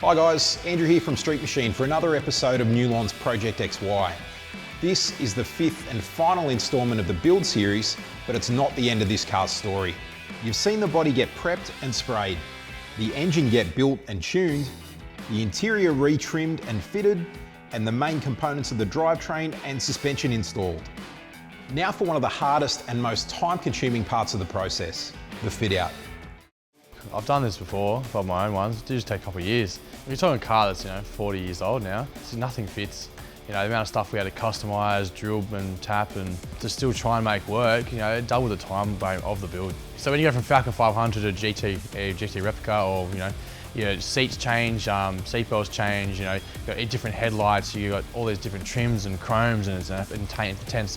Hi guys, Andrew here from Street Machine for another episode of Nulon's Project XY. This is the fifth and final instalment of the build series, but it's not the end of this car's story. You've seen the body get prepped and sprayed, the engine get built and tuned, the interior retrimmed and fitted, and the main components of the drivetrain and suspension installed. Now for one of the hardest and most time-consuming parts of the process, the fit-out. I've done this before, for my own ones. It did just take a couple of years. If you're talking a car that's 40 years old now, nothing fits. The amount of stuff we had to customise, drill and tap, and to still try and make work, it doubled the time frame of the build. So when you go from Falcon 500 to GT replica, or seats change, seatbelts change, you've got different headlights, you've got all these different trims and chromes, and it's an intense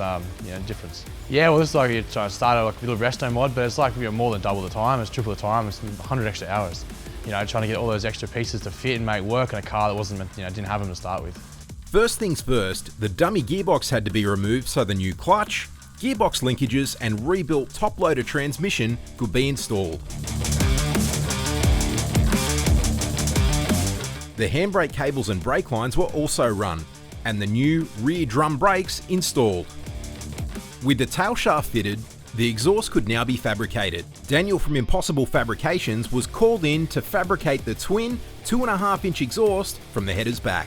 difference. Yeah, well, this is like you're trying to start like a little resto mod, but it's like more than double the time, it's triple the time, it's 100 extra hours. Trying to get all those extra pieces to fit and make work in a car that wasn't, didn't have them to start with. First things first, the dummy gearbox had to be removed so the new clutch, gearbox linkages and rebuilt top-loader transmission could be installed. The handbrake cables and brake lines were also run, and the new rear drum brakes installed. With the tail shaft fitted, the exhaust could now be fabricated. Daniel from Impossible Fabrications was called in to fabricate the twin 2.5-inch exhaust from the headers back.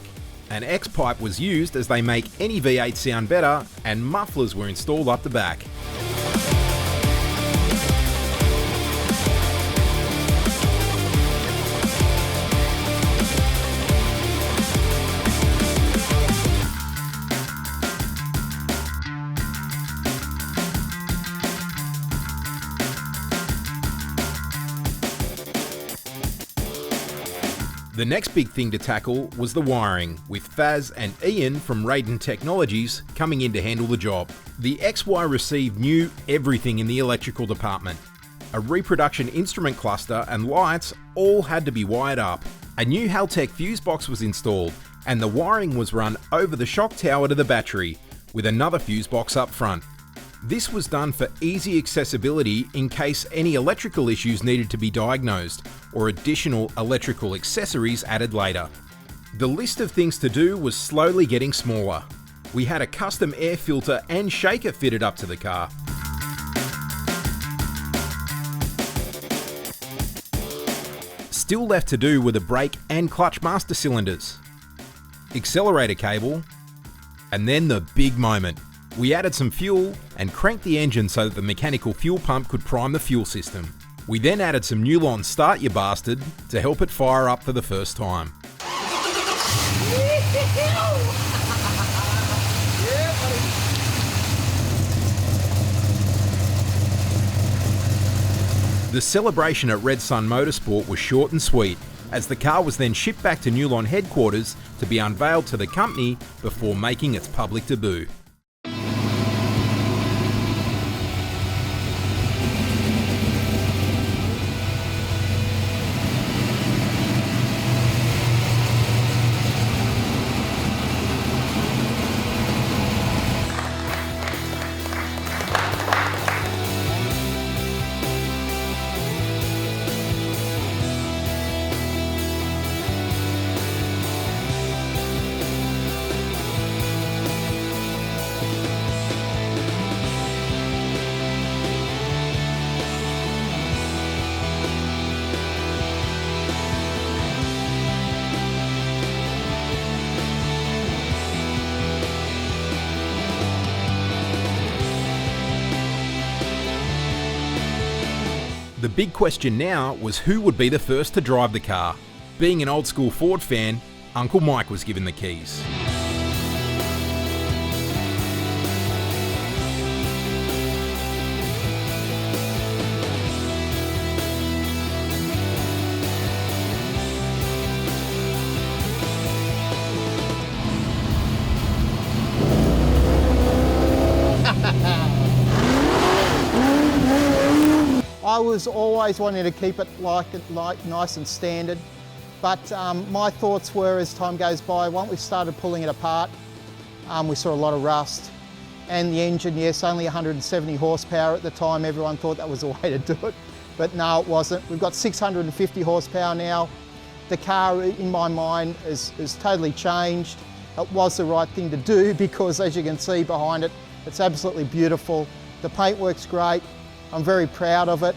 An X-pipe was used as they make any V8 sound better, and mufflers were installed up the back. The next big thing to tackle was the wiring, with Faz and Ian from Redsun Technologies coming in to handle the job. The XY received new everything in the electrical department. A reproduction instrument cluster and lights all had to be wired up. A new Haltech fuse box was installed, and the wiring was run over the shock tower to the battery, with another fuse box up front. This was done for easy accessibility in case any electrical issues needed to be diagnosed, or additional electrical accessories added later. The list of things to do was slowly getting smaller. We had a custom air filter and shaker fitted up to the car. Still left to do were the brake and clutch master cylinders, accelerator cable, and then the big moment. We added some fuel and cranked the engine so that the mechanical fuel pump could prime the fuel system. We then added some Nulon Start Ya Bastard to help it fire up for the first time. The celebration at Redsun Motorsport was short and sweet, as the car was then shipped back to Nulon headquarters to be unveiled to the company before making its public debut. The big question now was who would be the first to drive the car. Being an old school Ford fan, Uncle Mike was given the keys. I was always wanting to keep it like nice and standard, but my thoughts were, as time goes by, once we started pulling it apart, we saw a lot of rust. And the engine, yes, only 170 horsepower at the time. Everyone thought that was the way to do it, but no, it wasn't. We've got 650 horsepower now. The car, in my mind, is totally changed. It was the right thing to do because, as you can see behind it, it's absolutely beautiful. The paintwork's great. I'm very proud of it,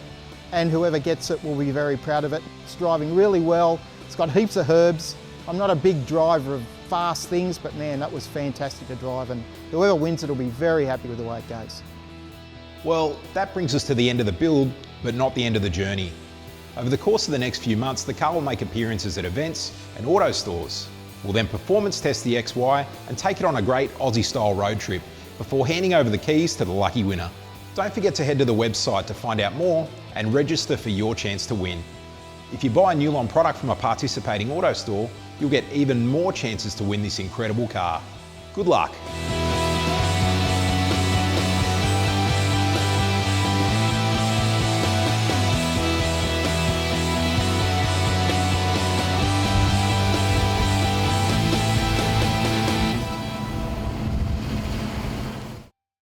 and whoever gets it will be very proud of it. It's driving really well. It's got heaps of herbs. I'm not a big driver of fast things, but man, that was fantastic to drive, and whoever wins it will be very happy with the way it goes. Well, that brings us to the end of the build, but not the end of the journey. Over the course of the next few months, the car will make appearances at events and auto stores. We'll then performance test the XY and take it on a great Aussie-style road trip before handing over the keys to the lucky winner. Don't forget to head to the website to find out more and register for your chance to win. If you buy a Nulon product from a participating auto store, you'll get even more chances to win this incredible car. Good luck.